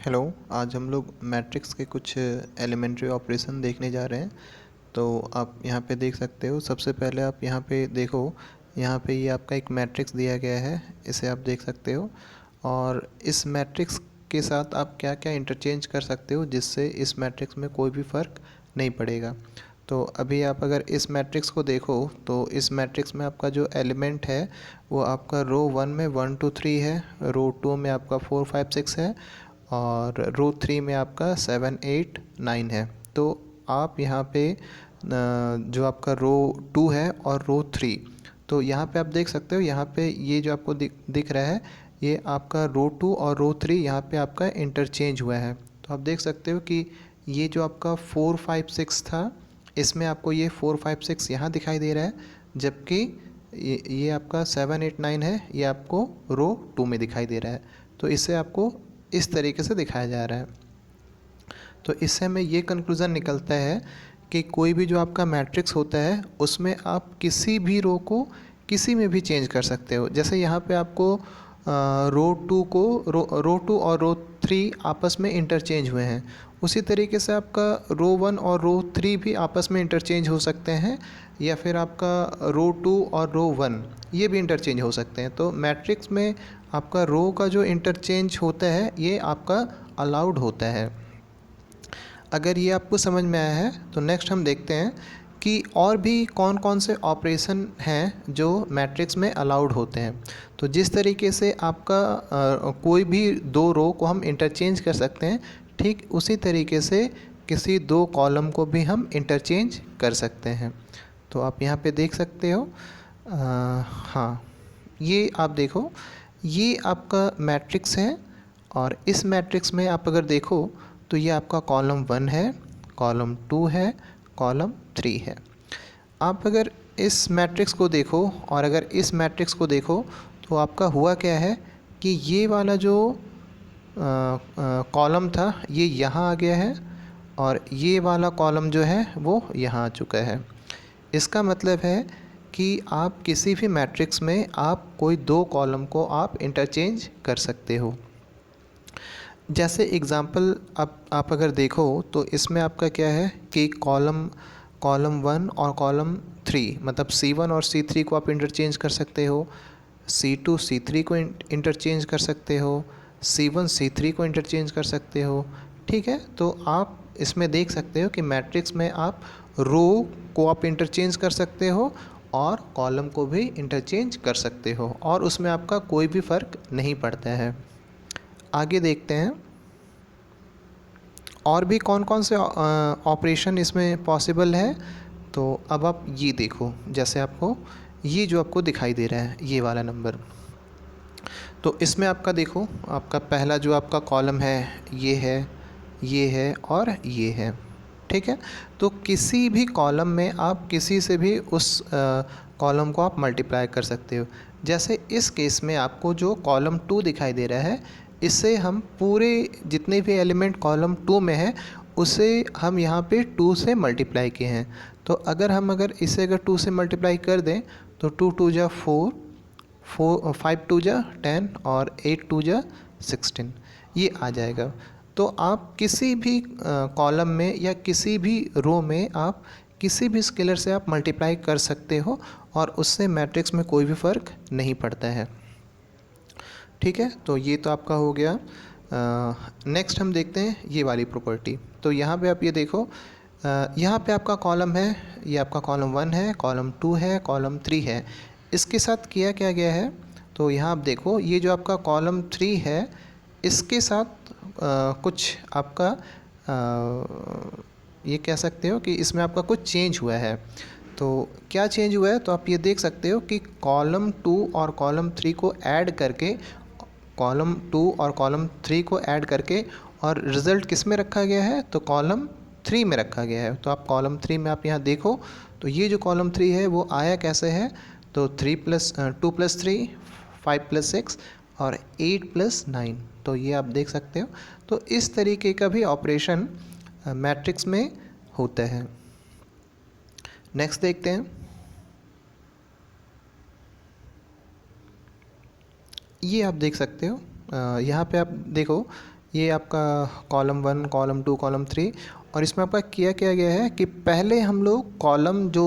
Hello. आज हम लोग मैट्रिक्स के कुछ एलिमेंट्री ऑपरेशन देखने जा रहे हैं। तो आप यहाँ पे देख सकते हो। सबसे पहले आप यहाँ पे देखो, यहाँ पे ये आपका एक मैट्रिक्स दिया गया है, इसे आप देख सकते हो। और इस मैट्रिक्स के साथ आप क्या क्या इंटरचेंज कर सकते हो जिससे इस मैट्रिक्स में कोई भी फ़र्क नहीं पड़ेगा। तो अभी आप अगर इस मैट्रिक्स को देखो तो इस मैट्रिक्स में आपका जो एलिमेंट है वो आपका रो 1 में 1 2 3 है, रो 2 में आपका 4 5 6 है और रो 3 में आपका 7 8 9 है। तो आप यहाँ पे जो आपका रो 2 है और रो 3, तो यहाँ पे आप देख सकते हो, यहाँ पे ये जो आपको दिख रहा है ये आपका रो 2 और रो 3 यहाँ पे आपका इंटरचेंज हुआ है। तो आप देख सकते हो कि ये जो आपका 4 5 6 था, इसमें आपको ये 4 5 6 यहाँ दिखाई दे रहा है, जबकि ये आपका 7 8 9 है, ये आपको रो 2 में दिखाई दे रहा है। तो इससे आपको इस तरीके से दिखाया जा रहा है। तो इससे हमें ये कंक्लूज़न निकलता है कि कोई भी जो आपका मैट्रिक्स होता है उसमें आप किसी भी रो को किसी में भी चेंज कर सकते हो। जैसे यहाँ पे आपको रो 2 को रो 2 और रो 3 आपस में इंटरचेंज हुए हैं, उसी तरीके से आपका रो 1 और रो 3 भी आपस में इंटरचेंज हो सकते हैं, या फिर आपका रो 2 और रो 1 ये भी इंटरचेंज हो सकते हैं। तो मैट्रिक्स में आपका रो का जो इंटरचेंज होता है ये आपका अलाउड होता है। अगर ये आपको समझ में आया है तो नेक्स्ट हम देखते हैं कि और भी कौन कौन से ऑपरेशन हैं जो मैट्रिक्स में अलाउड होते हैं। तो जिस तरीके से आपका कोई भी दो रो को हम इंटरचेंज कर सकते हैं, ठीक उसी तरीके से किसी दो कॉलम को भी हम इंटरचेंज कर सकते हैं। तो आप यहाँ पे देख सकते हो। हाँ, ये आप देखो, ये आपका मैट्रिक्स है और इस मैट्रिक्स में आप अगर देखो तो ये आपका कॉलम 1 है, कॉलम 2 है, कॉलम 3 है। आप अगर इस मैट्रिक्स को देखो और अगर इस मैट्रिक्स को देखो तो आपका हुआ क्या है कि ये वाला जो कॉलम था ये यहाँ आ गया है और ये वाला कॉलम जो है वो यहाँ आ चुका है। इसका मतलब है कि आप किसी भी मैट्रिक्स में आप कोई दो कॉलम को आप इंटरचेंज कर सकते हो। जैसे एग्ज़ाम्पल आप अगर देखो तो इसमें आपका क्या है कि कॉलम कॉलम 1 और कॉलम 3, मतलब C1 और C3 को आप इंटरचेंज कर सकते हो, C2 C3 को इंटरचेंज कर सकते हो, C1 C3 को इंटरचेंज कर सकते हो। ठीक है, तो आप इसमें देख सकते हो कि मैट्रिक्स में आप रो को आप इंटरचेंज कर सकते हो और कॉलम को भी इंटरचेंज कर सकते हो और उसमें आपका कोई भी फ़र्क नहीं पड़ता है। आगे देखते हैं और भी कौन कौन से ऑपरेशन इसमें पॉसिबल है। तो अब आप ये देखो, जैसे आपको ये जो आपको दिखाई दे रहा है ये वाला नंबर, तो इसमें आपका देखो, आपका पहला जो आपका कॉलम है ये है, ये है और ये है। ठीक है, तो किसी भी कॉलम में आप किसी से भी उस कॉलम को आप मल्टीप्लाई कर सकते हो। जैसे इस केस में आपको जो कॉलम 2 दिखाई दे रहा है, इससे हम पूरे जितने भी एलिमेंट कॉलम 2 में है उसे हम यहाँ पे 2 से मल्टीप्लाई किए हैं। तो अगर इसे 2 से मल्टीप्लाई कर दें तो 2 2 जा 4, 5 2 जा 10 और 8 2 जा 16, ये आ जाएगा। तो आप किसी भी कॉलम में या किसी भी रो में आप किसी भी स्केलर से आप मल्टीप्लाई कर सकते हो और उससे मैट्रिक्स में कोई भी फ़र्क नहीं पड़ता है। ठीक है, तो ये तो आपका हो गया। नेक्स्ट हम देखते हैं ये वाली प्रॉपर्टी। तो यहाँ पे आप ये देखो, यहाँ पे आपका कॉलम है, ये आपका कॉलम 1 है, कॉलम 2 है, कॉलम 3 है। इसके साथ किया क्या गया है, तो यहाँ आप देखो ये जो आपका कॉलम 3 है इसके साथ कुछ आपका ये कह सकते हो कि इसमें आपका कुछ चेंज हुआ है। तो क्या चेंज हुआ है, तो आप ये देख सकते हो कि कॉलम 2 और कॉलम 3 को ऐड करके, कॉलम 2 और कॉलम 3 को ऐड करके और रिज़ल्ट किस में रखा गया है, तो कॉलम 3 में रखा गया है। तो आप कॉलम 3 में आप यहाँ देखो तो ये जो कॉलम 3 है वो आया कैसे है, तो 2 + 3 5 + 6 और 8 + 9, तो ये आप देख सकते हो। तो इस तरीके का भी ऑपरेशन मैट्रिक्स में होता है। नेक्स्ट देखते हैं, ये आप देख सकते हो, यहाँ पे आप देखो ये आपका कॉलम 1, कॉलम 2, कॉलम 3, और इसमें आपका किया गया है कि पहले हम लोग कॉलम जो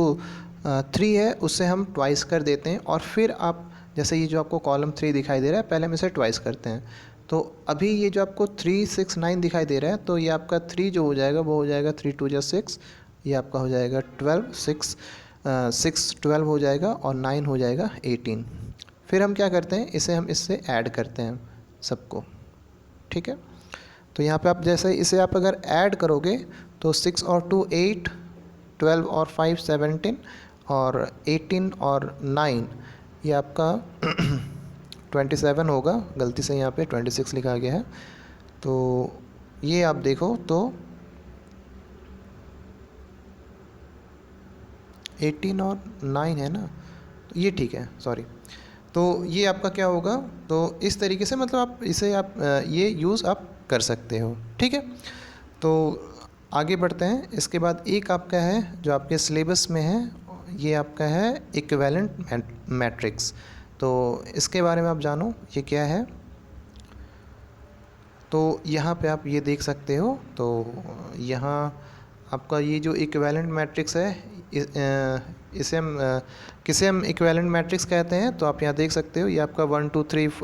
3 है उससे हम ट्वाइस कर देते हैं, और फिर आप जैसे ये जो आपको कॉलम 3 दिखाई दे रहा है, पहले हम इसे ट्वाइस करते हैं। तो अभी ये जो आपको 3, 6, 9 दिखाई दे रहा है, तो ये आपका 3 जो हो जाएगा वो हो जाएगा 3 2 जा 6, ये आपका हो जाएगा 12, 6 12 हो जाएगा, और 9 हो जाएगा 18। फिर हम क्या करते हैं, इसे हम इससे ऐड करते हैं सबको, ठीक है। तो यहाँ पे आप जैसे इसे आप अगर ऐड करोगे तो 6 और 2 8, 12 और 5 17, और 18 और 9 ये आपका 27 होगा। गलती से यहाँ पे 26 लिखा गया है, तो ये आप देखो तो 18 और 9 है ना, ये ठीक है, सॉरी। तो ये आपका क्या होगा, तो इस तरीके से मतलब आप इसे आप ये यूज़ आप कर सकते हो, ठीक है। तो आगे बढ़ते हैं। इसके बाद एक आपका है जो आपके सिलेबस में है, ये आपका है इक्विवेलेंट मैट्रिक्स। तो इसके बारे में आप जानो ये क्या है। तो यहाँ पे आप ये देख सकते हो, तो यहाँ आपका ये जो इक्विवेलेंट मैट्रिक्स है, इसे हम किसे हम इक्विवेलेंट मैट्रिक्स कहते हैं, तो आप यहाँ देख सकते हो ये आपका 1 2 3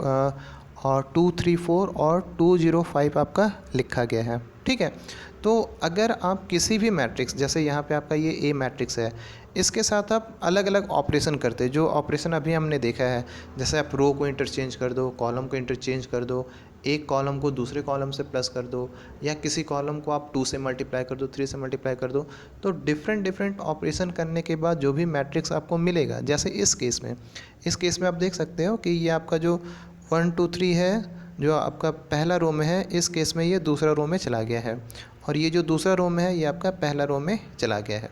और 2 3 4 और 2 0 5 आपका लिखा गया है, ठीक है। तो अगर आप किसी भी मैट्रिक्स, जैसे यहाँ पे आपका ये ए मैट्रिक्स है, इसके साथ आप अलग अलग ऑपरेशन करते हैं, जो ऑपरेशन अभी हमने देखा है, जैसे आप रो को इंटरचेंज कर दो, कॉलम को इंटरचेंज कर दो, एक कॉलम को दूसरे कॉलम से प्लस कर दो, या किसी कॉलम को आप 2 से मल्टीप्लाई कर दो, 3 से मल्टीप्लाई कर दो। तो डिफरेंट ऑपरेशन करने के बाद जो भी मैट्रिक्स आपको मिलेगा, जैसे इस केस में आप देख सकते हो कि ये आपका जो 1 2 3 है, जो आपका पहला रो में है, इस केस में ये दूसरा रो में चला गया है, और ये जो दूसरा रो में है ये आपका पहला रो में चला गया है।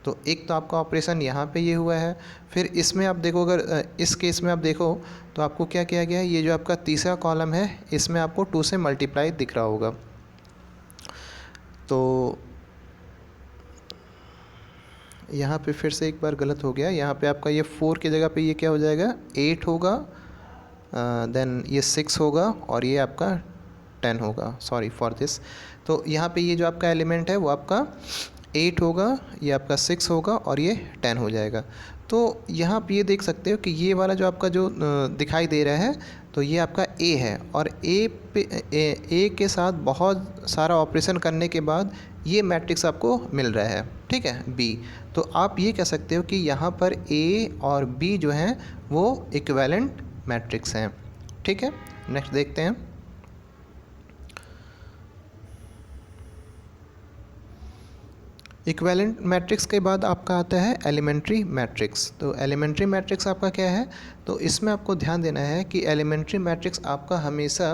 तो एक तो आपका ऑपरेशन यहाँ पे ये हुआ है। फिर इसमें आप देखो, अगर इस केस में आप देखो तो आपको क्या किया गया है, ये जो आपका तीसरा कॉलम है इसमें आपको 2 से मल्टीप्लाई दिख रहा होगा। तो यहाँ पे फिर से एक बार गलत हो गया, यहाँ पे आपका ये 4 की जगह पे ये क्या हो जाएगा, 8 होगा, देन ये 6 होगा, और ये आपका 10 होगा, सॉरी फॉर दिस। तो यहाँ पे ये जो आपका एलिमेंट है वो आपका 8 होगा, ये आपका 6 होगा, और ये 10 हो जाएगा। तो यहाँ पे ये देख सकते हो कि ये वाला जो आपका जो दिखाई दे रहा है, तो ये आपका ए है, और ए के साथ बहुत सारा ऑपरेशन करने के बाद ये मैट्रिक्स आपको मिल रहा है, ठीक है, बी। तो आप ये कह सकते हो कि यहाँ पर ए और बी जो हैं वो इक्विवेलेंट मैट्रिक्स हैं, ठीक है। नेक्स्ट देखते हैं। इक्विवेलेंट मैट्रिक्स के बाद आपका आता है एलिमेंट्री मैट्रिक्स। तो एलिमेंट्री मैट्रिक्स आपका क्या है, तो इसमें आपको ध्यान देना है कि एलिमेंट्री मैट्रिक्स आपका हमेशा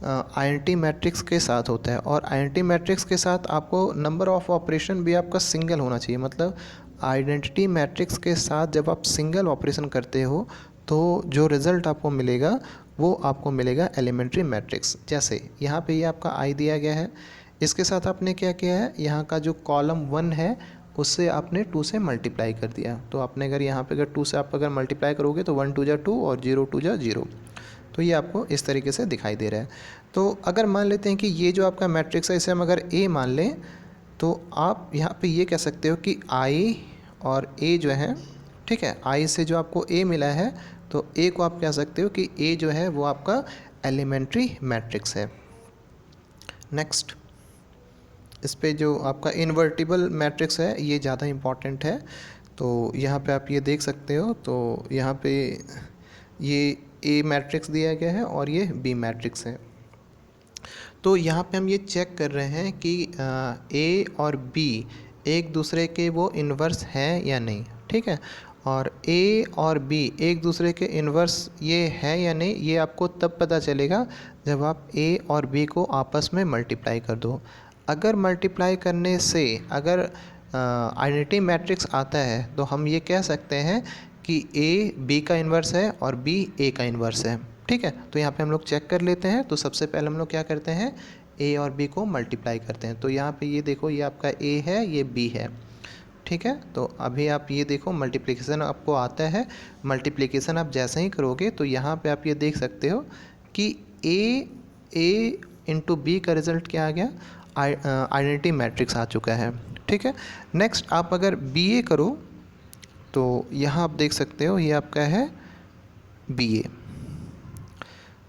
आइडेंटिटी मैट्रिक्स के साथ होता है, और आइडेंटिटी मैट्रिक्स के साथ आपको नंबर ऑफ ऑपरेशन भी आपका सिंगल होना चाहिए। मतलब आइडेंटिटी मैट्रिक्स के साथ जब आप सिंगल ऑपरेशन करते हो तो जो रिज़ल्ट आपको मिलेगा वो आपको मिलेगा एलिमेंट्री मैट्रिक्स। जैसे यहाँ पे ये आपका आई दिया गया है, इसके साथ आपने क्या किया है, यहाँ का जो कॉलम 1 है उससे आपने 2 से मल्टीप्लाई कर दिया। तो आपने अगर यहाँ पे अगर 2 से आप अगर मल्टीप्लाई करोगे तो 1 2 जा 2 और 0 2 जा 0। तो ये आपको इस तरीके से दिखाई दे रहा है। तो अगर मान लेते हैं कि ये जो आपका मैट्रिक्स है इसे हम अगर ए मान लें, तो आप यहाँ पे ये कह सकते हो कि आई और ए जो है, ठीक है, आई से जो आपको ए मिला है, तो ए को आप कह सकते हो कि ए जो है वो आपका एलिमेंट्री मैट्रिक्स है। नेक्स्ट, इस पे जो आपका इन्वर्टिबल मैट्रिक्स है ये ज़्यादा इम्पॉर्टेंट है। तो यहाँ पे आप ये देख सकते हो, तो यहाँ पे ये ए मैट्रिक्स दिया गया है और ये बी मैट्रिक्स है। तो यहाँ पे हम ये चेक कर रहे हैं कि ए और बी एक दूसरे के वो इन्वर्स हैं या नहीं, ठीक है। और ए और बी एक दूसरे के इन्वर्स ये है या नहीं, ये आपको तब पता चलेगा जब आप ए और बी को आपस में मल्टीप्लाई कर दो। अगर मल्टीप्लाई करने से अगर आइडेंटिटी मैट्रिक्स आता है तो हम ये कह सकते हैं कि ए बी का इन्वर्स है और बी ए का इन्वर्स है, ठीक है। तो यहाँ पे हम लोग चेक कर लेते हैं। तो सबसे पहले हम लोग क्या करते हैं, ए और बी को मल्टीप्लाई करते हैं। तो यहाँ पे ये देखो, ये आपका ए है, ये बी है, ठीक है। तो अभी आप ये देखो मल्टीप्लिकेशन आपको आता है। मल्टीप्लिकेशन आप जैसे ही करोगे तो यहाँ पे आप ये देख सकते हो कि ए इंटू बी का रिज़ल्ट क्या आ गया, आइडेंटिटी मैट्रिक्स आ चुका है। ठीक है, नेक्स्ट आप अगर बी ए करो तो यहाँ आप देख सकते हो ये आपका है बी ए।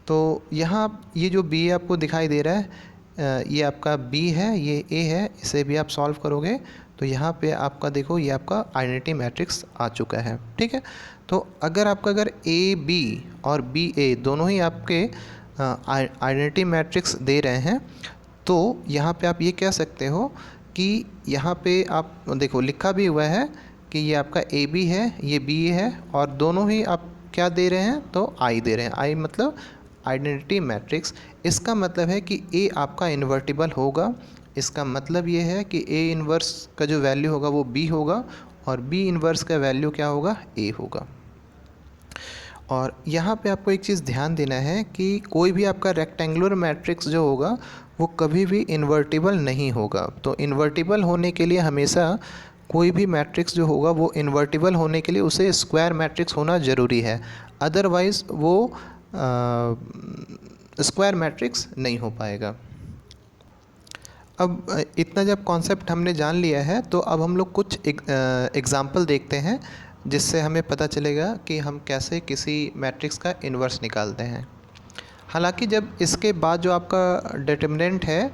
तो यहाँ ये जो बी ए आपको दिखाई दे रहा है ये आपका बी है, ये ए है, इसे भी आप सॉल्व करोगे तो यहाँ पे आपका देखो ये आपका आइडेंटिटी मैट्रिक्स आ चुका है। ठीक है, तो अगर ए बी और बी ए दोनों ही आपके आइडेंटिटी मैट्रिक्स दे रहे हैं तो यहाँ पे आप ये कह सकते हो कि यहाँ पे आप देखो लिखा भी हुआ है कि ये आपका ए बी है, ये बी ए है, और दोनों ही आप क्या दे रहे हैं, तो आई दे रहे हैं। आई मतलब आइडेंटिटी मैट्रिक्स। इसका मतलब है कि ए आपका इन्वर्टिबल होगा। इसका मतलब ये है कि ए इन्वर्स का जो वैल्यू होगा वो बी होगा और बी इन्वर्स का वैल्यू क्या होगा, ए होगा। और यहाँ पे आपको एक चीज़ ध्यान देना है कि कोई भी आपका रेक्टेंगुलर मैट्रिक्स जो होगा वो कभी भी इन्वर्टिबल नहीं होगा। तो इन्वर्टिबल होने के लिए हमेशा कोई भी मैट्रिक्स जो होगा वो इन्वर्टिबल होने के लिए उसे स्क्वायर मैट्रिक्स होना ज़रूरी है, अदरवाइज़ वो स्क्वायर मैट्रिक्स नहीं हो पाएगा। अब इतना जब कॉन्सेप्ट हमने जान लिया है तो अब हम लोग कुछ एग्ज़ाम्पल देखते हैं जिससे हमें पता चलेगा कि हम कैसे किसी मैट्रिक्स का इन्वर्स निकालते हैं। हालांकि जब इसके बाद जो आपका डिटर्मिनेंट है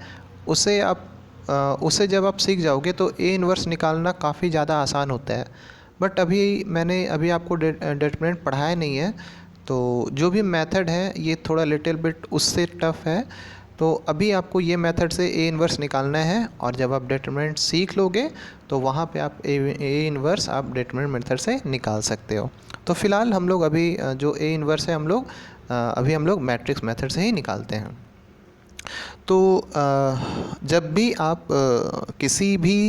उसे जब आप सीख जाओगे तो ए इन्वर्स निकालना काफ़ी ज़्यादा आसान होता है। बट मैंने अभी आपको डिटर्मिनेंट पढ़ाया नहीं है, तो जो भी मेथड है ये थोड़ा लिटिल बिट उससे टफ़ है। तो अभी आपको ये मेथड से ए इन्वर्स निकालना है और जब आप डिटरमिनेंट सीख लोगे तो वहाँ पे आप ए इन्वर्स आप डिटरमिनेंट मेथड से निकाल सकते हो। तो फ़िलहाल हम लोग अभी जो ए इन्वर्स है हम लोग मैट्रिक्स मेथड से ही निकालते हैं। तो जब भी आप किसी भी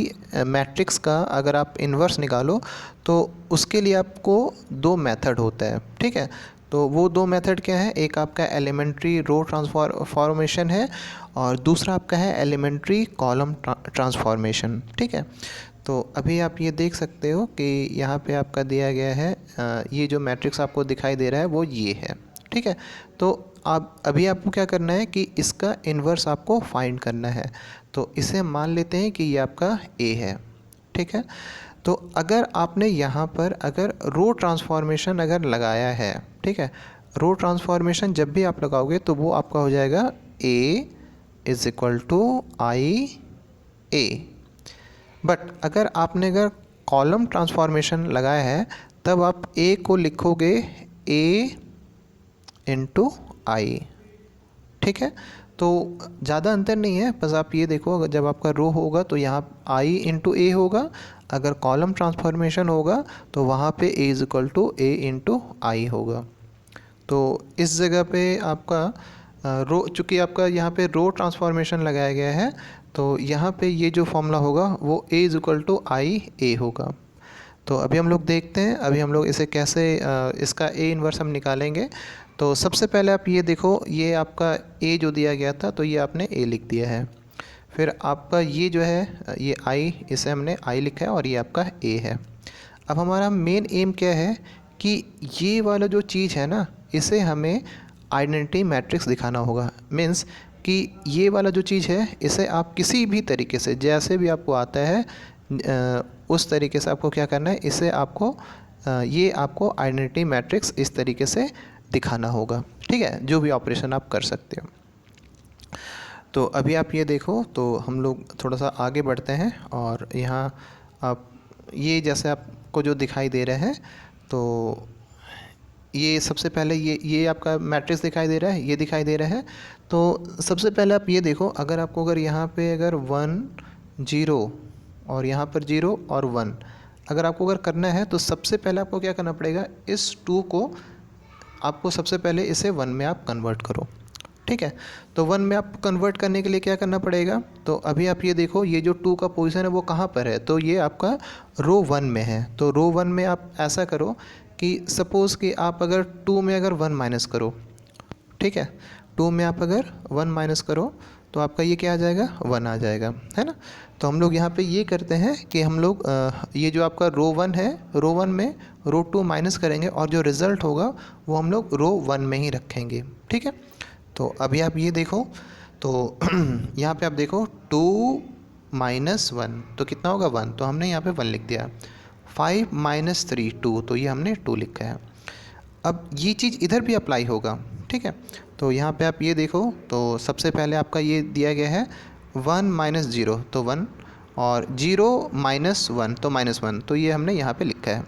मैट्रिक्स का अगर आप इन्वर्स निकालो तो उसके लिए आपको दो मेथड होता है। ठीक है, तो वो दो मेथड क्या है, एक आपका एलिमेंट्री रो ट्रांसफॉर्मेशन है और दूसरा आपका है एलिमेंट्री कॉलम ट्रांसफॉर्मेशन। ठीक है, तो अभी आप ये देख सकते हो कि यहाँ पे आपका दिया गया है ये जो मैट्रिक्स आपको दिखाई दे रहा है वो ये है। ठीक है, तो अभी आपको क्या करना है कि इसका इन्वर्स आपको फाइंड करना है। तो इसे मान लेते हैं कि ये आपका ए है। ठीक है, तो अगर आपने यहाँ पर अगर रो ट्रांसफॉर्मेशन अगर लगाया है, ठीक है, रो ट्रांसफॉर्मेशन जब भी आप लगाओगे तो वो आपका हो जाएगा A is equal to I A. But अगर कॉलम ट्रांसफॉर्मेशन लगाया है तब आप ए को लिखोगे ए इंटू आई। ठीक है, तो ज़्यादा अंतर नहीं है, बस आप ये देखो जब आपका रो होगा तो यहाँ आई इंटू ए होगा, अगर कॉलम ट्रांसफॉर्मेशन होगा तो वहाँ पे A is equal to A into I होगा। तो इस जगह पे आपका रो, चूँकि आपका यहाँ पे रो ट्रांसफॉर्मेशन लगाया गया है तो यहाँ पे ये जो फॉर्मूला होगा वो ए इज़ इक्वल टू आई ए होगा। तो अभी हम लोग देखते हैं अभी हम लोग इसे कैसे इसका ए इन्वर्स हम निकालेंगे। तो सबसे पहले आप ये देखो, ये आपका ए जो दिया गया था तो ये आपने ए लिख दिया है। फिर आपका ये जो है ये आई, इसे हमने आई लिखा है और ये आपका ए है। अब हमारा मेन एम क्या है कि ये वाला जो चीज़ है ना इसे हमें आइडेंटिटी मैट्रिक्स दिखाना होगा। मीन्स कि ये वाला जो चीज़ है इसे आप किसी भी तरीके से जैसे भी आपको आता है उस तरीके से आपको क्या करना है, इसे आपको ये आपको आइडेंटिटी मैट्रिक्स इस तरीके से दिखाना होगा। ठीक है, जो भी ऑपरेशन आप कर सकते हो। तो अभी आप ये देखो, तो हम लोग थोड़ा सा आगे बढ़ते हैं और यहाँ आप ये जैसे आपको जो दिखाई दे रहे हैं तो ये सबसे पहले ये आपका मैट्रिक्स दिखाई दे रहा है, ये दिखाई दे रहा है। तो सबसे पहले आप ये देखो, अगर यहाँ पे अगर 1 0 और यहाँ पर 0 और 1 अगर आपको करना है तो सबसे पहले आपको क्या करना पड़ेगा, इस 2 को आपको सबसे पहले इसे 1 में आप कन्वर्ट करो। ठीक है, तो 1 में आप कन्वर्ट करने के लिए क्या करना पड़ेगा, तो अभी आप ये देखो ये जो 2 का पोजीशन है वो कहाँ पर है, तो ये आपका रो 1 में है। तो रो 1 में आप ऐसा करो कि सपोज़ कि आप अगर 2 में अगर 1 माइनस करो, ठीक है, 2 में आप अगर 1 माइनस करो तो आपका ये क्या आ जाएगा, 1 आ जाएगा, है ना। तो हम लोग यहाँ पे ये करते हैं कि हम लोग ये जो आपका रो 1 है, रो 1 में रो 2 माइनस करेंगे और जो रिज़ल्ट होगा वो हम लोग रो 1 में ही रखेंगे। ठीक है, तो अभी आप ये देखो, तो यहाँ पे आप देखो 2 माइनस 1 तो कितना होगा 1, तो हमने यहाँ पे 1 लिख दिया। 5 माइनस 3 2, तो ये हमने 2 लिखा है। अब ये चीज़ इधर भी अप्लाई होगा, ठीक है। तो यहाँ पे आप ये देखो, तो सबसे पहले आपका ये दिया गया है 1 माइनस 0 तो 1, और 0 माइनस 1 तो -1, तो ये हमने यहाँ पे लिखा है।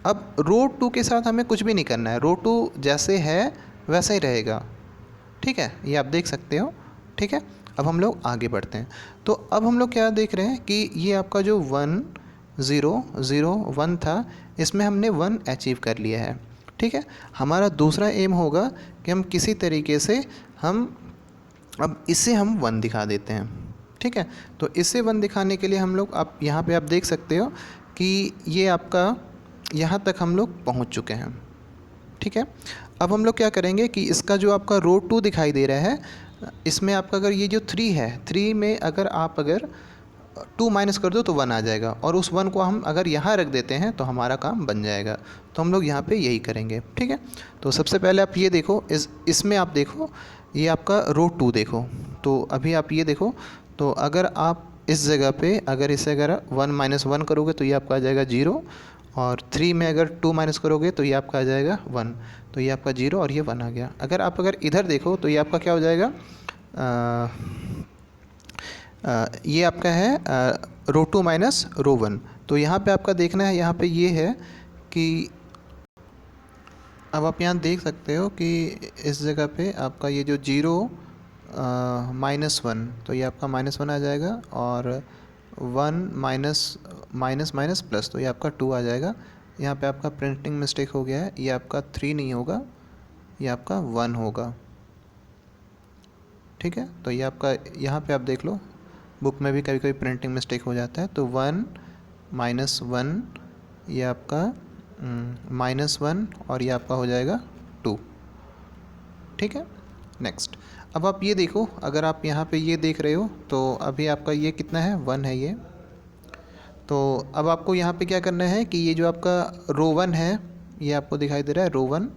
अब रो 2 के साथ हमें कुछ भी नहीं करना है, रो 2 जैसे है वैसा ही रहेगा, ठीक है, ये आप देख सकते हो, ठीक है। अब हम लोग आगे बढ़ते हैं। तो अब हम लोग क्या देख रहे हैं कि ये आपका जो 1 0 0 1 था, इसमें हमने 1 अचीव कर लिया है, ठीक है। हमारा दूसरा एम होगा कि हम किसी तरीके से हम अब इसे हम 1 दिखा देते हैं, ठीक है। तो इसे 1 दिखाने के लिए हम लोग, आप यहाँ पे आप देख सकते हो कि ये आपका यहाँ तक हम लोग पहुँच चुके हैं, ठीक है। अब हम लोग क्या करेंगे कि इसका जो आपका रो 2 दिखाई दे रहा है, इसमें आपका अगर ये जो 3 है, 3 में अगर आप 2 माइनस कर दो तो 1 आ जाएगा, और उस 1 को हम अगर यहाँ रख देते हैं तो हमारा काम बन जाएगा। तो हम लोग यहाँ पे यही करेंगे, ठीक है। तो सबसे पहले आप ये देखो, इसमें आप देखो ये आपका रो 2 देखो। तो अभी आप ये देखो, तो अगर आप इस जगह पे अगर इसे अगर 1 माइनस 1 करोगे तो ये आपका आ जाएगा 0, और 3 में अगर 2 माइनस करोगे तो ये आपका आ जाएगा 1, तो ये आपका 0 और ये 1 आ गया। अगर इधर देखो तो ये आपका क्या हो जाएगा, ये आपका है रो 2 माइनस रो 1। तो यहाँ पे आपका देखना है, यहाँ पे ये है कि अब आप यहाँ देख सकते हो कि इस जगह पे आपका ये जो 0 -1, तो ये आपका -1 आ जाएगा, और 1 माइनस माइनस माइनस प्लस, तो ये आपका 2 आ जाएगा। यहाँ पे आपका प्रिंटिंग मिस्टेक हो गया है, ये आपका 3 नहीं होगा, ये आपका 1 होगा, ठीक है। तो ये आपका यहाँ पे आप देख लो, बुक में भी कभी कभी प्रिंटिंग मिस्टेक हो जाता है। तो 1 -1, ये आपका -1, और ये आपका हो जाएगा 2, ठीक है। नेक्स्ट, अब आप ये देखो, अगर आप यहाँ पे ये देख रहे हो तो अभी आपका ये कितना है, 1 है ये। तो अब आपको यहाँ पे क्या करना है कि ये जो आपका रो 1 है, ये आपको दिखाई दे रहा है रो 1,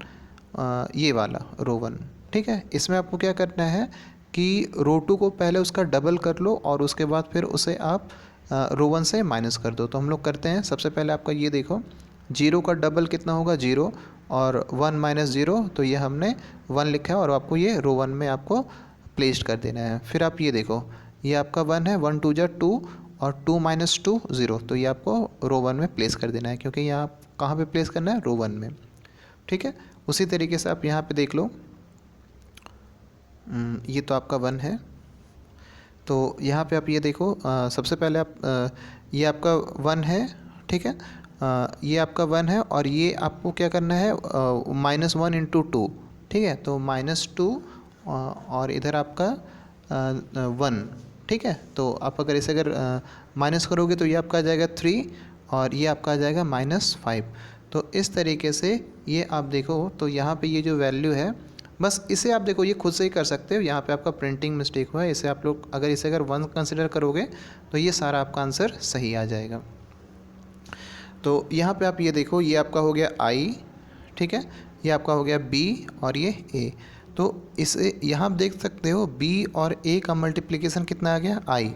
ये वाला रो 1, ठीक है। इसमें आपको क्या करना है कि रो 2 को पहले उसका डबल कर लो, और उसके बाद फिर उसे आप रो 1 से माइनस कर दो। तो हम लोग करते हैं, सबसे पहले आपका ये देखो, 0 का डबल कितना होगा 0, और 1 माइनस 0, तो ये हमने 1 लिखा है, और आपको ये रो 1 में आपको प्लेस्ड कर देना है। फिर आप ये देखो, ये आपका 1 है, 1 2 जा 2, और 2 माइनस 2 0, तो ये आपको रो 1 में प्लेस कर देना है, क्योंकि यहाँ कहाँ पे प्लेस करना है, रो 1 में, ठीक है। उसी तरीके से आप यहाँ पे देख लो, ये तो आपका 1 है। तो यहाँ पे आप ये देखो, सबसे पहले आप ये आपका 1 है, ठीक है। ये आपका 1 है, और ये आपको क्या करना है, -1 इंटू 2, ठीक है। तो -2, और इधर आपका 1, ठीक है। तो आप अगर इसे माइनस करोगे तो ये आपका आ जाएगा 3, और ये आपका आ जाएगा -5। तो इस तरीके से ये आप देखो, तो यहाँ पे ये जो वैल्यू है, बस इसे आप देखो, ये खुद से ही कर सकते हो। यहाँ पे आपका प्रिंटिंग मिस्टेक हुआ है, इसे आप लोग अगर 1 कंसिडर करोगे तो ये सारा आपका आंसर सही आ जाएगा। तो यहाँ पे आप ये देखो, ये आपका हो गया I, ठीक है, ये आपका हो गया B, और ये A। तो इसे यहाँ आप देख सकते हो B और A का मल्टीप्लिकेशन कितना आ गया, I,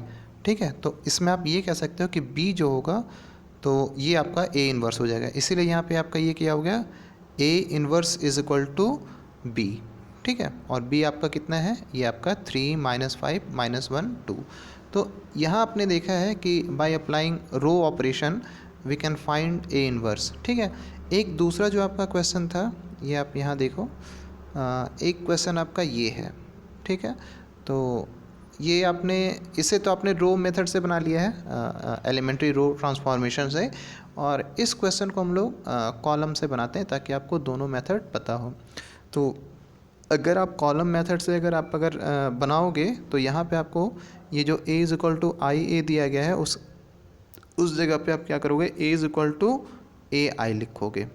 ठीक है। तो इसमें आप ये कह सकते हो कि B जो होगा तो ये आपका A इन्वर्स हो जाएगा, इसीलिए यहाँ पे आपका ये क्या हो गया, A inverse is equal to B, ठीक है। और B आपका कितना है, ये आपका 3 -5 -1 2। तो यहाँ आपने देखा है कि by applying row operation we can find A inverse, ठीक है। एक दूसरा जो आपका क्वेश्चन था, ये आप यहाँ देखो, एक क्वेश्चन आपका ये है, ठीक है। तो ये आपने इसे तो आपने रो मेथड से बना लिया है, एलिमेंट्री रो ट्रांसफॉर्मेशन से, और इस क्वेश्चन को हम लोग कॉलम से बनाते हैं ताकि आपको दोनों मेथड पता हो। तो अगर आप कॉलम मेथड से अगर बनाओगे तो यहाँ पे आपको ये जो A is equal to I ए दिया गया है, उस जगह पे आप क्या करोगे, A इज़ इक्वल टू ए आई लिखोगे,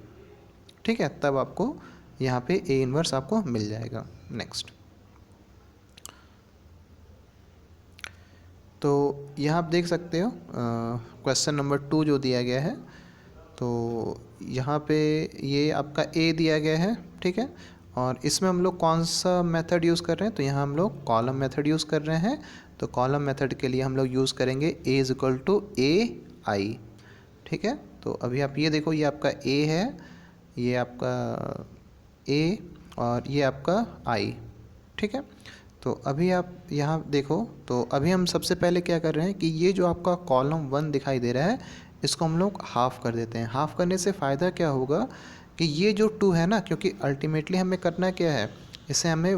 ठीक है। तब आपको यहाँ पे A इन्वर्स आपको मिल जाएगा। नेक्स्ट, तो यहाँ आप देख सकते हो क्वेश्चन नंबर 2 जो दिया गया है, तो यहाँ पे ये आपका A दिया गया है, ठीक है, और इसमें हम लोग कौन सा मेथड यूज़ कर रहे हैं, तो यहाँ हम लोग कॉलम मेथड यूज़ कर रहे हैं। तो कॉलम मेथड के लिए हम लोग यूज़ करेंगे a is equal to AI, ठीक है। तो अभी आप ये देखो, ये आपका a है, ये आपका a और ये आपका I, ठीक है। तो अभी आप यहाँ देखो, तो अभी हम सबसे पहले क्या कर रहे हैं कि ये जो आपका कॉलम 1 दिखाई दे रहा है इसको हम लोग हाफ़ कर देते हैं। हाफ़ करने से फ़ायदा क्या होगा कि ये जो 2 है ना, क्योंकि अल्टीमेटली हमें करना क्या है, इसे हमें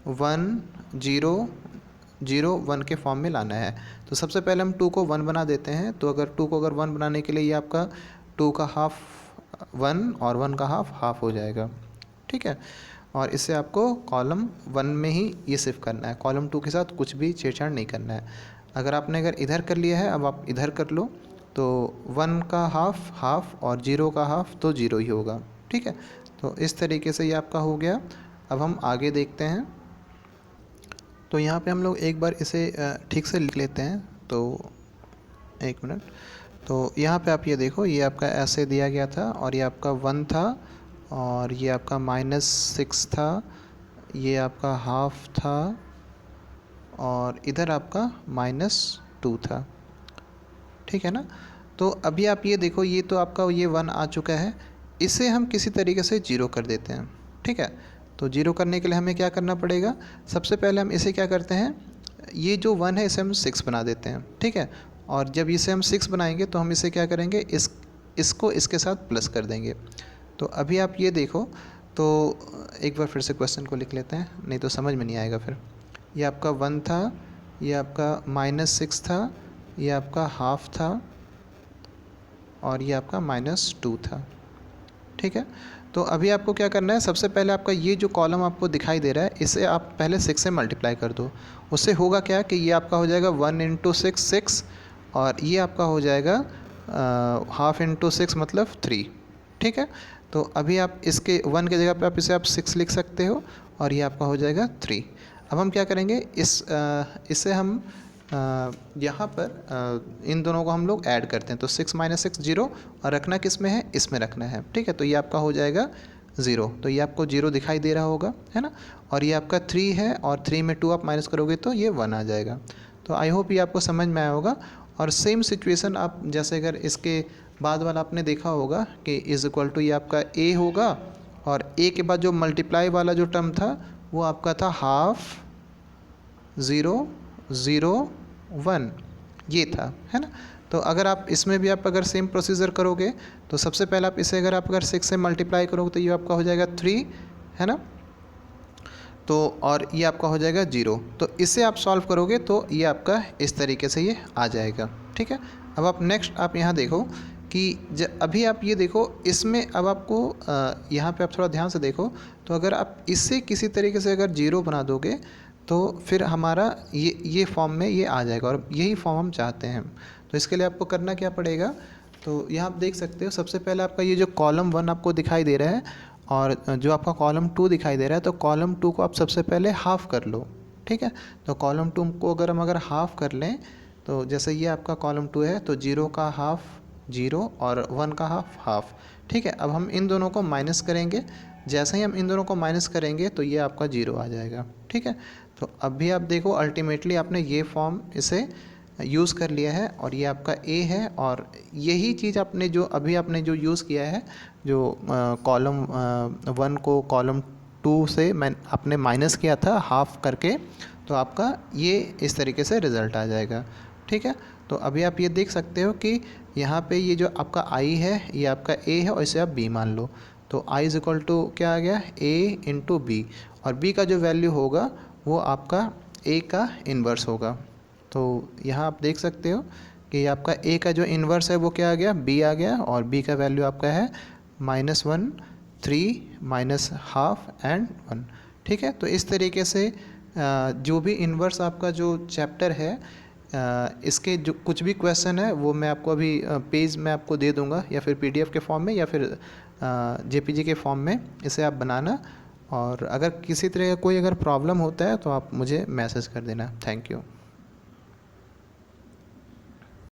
1 0 0 1 के फॉर्म में लाना है। तो सबसे पहले हम 2 को 1 बना देते हैं। तो अगर 2 को अगर 1 बनाने के लिए ये आपका 2 का हाफ 1 और 1 का हाफ हाफ हो जाएगा, ठीक है। और इससे आपको कॉलम 1 में ही ये शिफ्ट करना है, कॉलम 2 के साथ कुछ भी छेड़छाड़ नहीं करना है। अगर आपने अगर इधर कर लिया है, अब आप इधर कर लो, तो 1 का हाफ हाफ और 0 का हाफ तो 0 ही होगा, ठीक है। तो इस तरीके से ये आपका हो गया। अब हम आगे देखते हैं। तो यहाँ पे हम लोग एक बार इसे ठीक से लिख लेते हैं। तो एक मिनट। तो यहाँ पे आप ये देखो, ये आपका ऐसे दिया गया था और ये आपका 1 था और ये आपका -6 था, ये आपका हाफ था और इधर आपका -2 था, ठीक है ना। तो अभी आप ये देखो, ये तो आपका ये 1 आ चुका है, इसे हम किसी तरीके से 0 कर देते हैं, ठीक है। तो 0 करने के लिए हमें क्या करना पड़ेगा, सबसे पहले हम इसे क्या करते हैं, ये जो 1 है इसे हम 6 बना देते हैं, ठीक है। और जब इसे हम 6 बनाएंगे तो हम इसे क्या करेंगे, इसको इसके साथ प्लस कर देंगे। तो अभी आप ये देखो, तो एक बार फिर से क्वेश्चन को लिख लेते हैं, नहीं तो समझ में नहीं आएगा फिर। ये आपका 1 था, ये आपका -6 था, ये आपका हाफ था और ये आपका -2 था, ठीक है। तो अभी आपको क्या करना है, सबसे पहले आपका ये जो कॉलम आपको दिखाई दे रहा है इसे आप पहले 6 से मल्टीप्लाई कर दो। उससे होगा क्या कि ये आपका हो जाएगा 1 × 6 6 और ये आपका हो जाएगा हाफ × 6 मतलब 3, ठीक है। तो अभी आप इसके 1 की जगह पे आप इसे आप 6 लिख सकते हो और ये आपका हो जाएगा 3। अब हम क्या करेंगे, इसे हम यहाँ पर इन दोनों को हम लोग ऐड करते हैं। तो 6 - 6 0 और रखना किस में है, इसमें रखना है, ठीक है। तो ये आपका हो जाएगा 0, तो ये आपको 0 दिखाई दे रहा होगा, है ना। और ये आपका 3 है और 3 में 2 आप माइनस करोगे तो ये 1 आ जाएगा। तो आई होप ये आपको समझ में आया होगा। और सेम सिचुएशन आप जैसे अगर इसके बाद वाला आपने देखा होगा कि इज़ इक्वल टू ये आपका a होगा और a के बाद जो मल्टीप्लाई वाला जो टर्म था वो आपका था हाफ 0 0 1, ये था, है ना। तो अगर आप इसमें भी आप अगर सेम प्रोसीजर करोगे तो सबसे पहले आप इसे अगर 6 से मल्टीप्लाई करोगे तो ये आपका हो जाएगा 3, है ना। तो और ये आपका हो जाएगा 0। तो इसे आप सॉल्व करोगे तो ये आपका इस तरीके से ये आ जाएगा, ठीक है। अब आप नेक्स्ट आप यहाँ देखो कि अभी आप ये देखो, इसमें अब आपको यहाँ पे आप थोड़ा ध्यान से देखो, तो अगर आप इसे किसी तरीके से अगर 0 बना दोगे तो फिर हमारा ये फॉर्म में ये आ जाएगा और यही फॉर्म हम चाहते हैं। तो इसके लिए आपको करना क्या पड़ेगा, तो यहाँ आप देख सकते हो, सबसे पहले आपका ये जो कॉलम 1 आपको दिखाई दे रहा है और जो आपका कॉलम 2 दिखाई दे रहा है, तो कॉलम 2 को आप सबसे पहले हाफ़ कर लो, ठीक है। तो कॉलम 2 को अगर हम हाफ़ कर लें, तो जैसे ये आपका कॉलम 2 है, तो 0 का हाफ़ 0 और 1 का हाफ़ हाफ़, ठीक है। अब हम इन दोनों को माइनस करेंगे, जैसे ही हम इन दोनों को माइनस करेंगे तो ये आपका 0 आ जाएगा, ठीक है। तो अब भी आप देखो, अल्टीमेटली आपने ये फॉर्म इसे यूज़ कर लिया है और ये आपका a है और यही चीज़ आपने जो यूज़ किया है, जो कॉलम 1 को कॉलम 2 से आपने माइनस किया था हाफ़ करके, तो आपका ये इस तरीके से रिज़ल्ट आ जाएगा, ठीक है। तो अभी आप ये देख सकते हो कि यहाँ पे ये जो आपका i है ये आपका a है और इसे आप b मान लो। तो i इज़ इक्वल टू क्या आ गया, a × b, और b का जो वैल्यू होगा वो आपका a का इन्वर्स होगा। तो यहाँ आप देख सकते हो कि आपका a का जो इन्वर्स है वो क्या आ गया, b आ गया, और b का वैल्यू आपका है -1 3 -हाफ एंड 1, ठीक है। तो इस तरीके से जो भी इन्वर्स आपका जो चैप्टर है, इसके जो कुछ भी क्वेश्चन है वो मैं आपको अभी पेज में आपको दे दूंगा, या फिर PDF के फॉर्म में या फिर JPG के फॉर्म में इसे आप बनाना। और अगर किसी तरह का कोई अगर प्रॉब्लम होता है तो आप मुझे मैसेज कर देना। Thank you.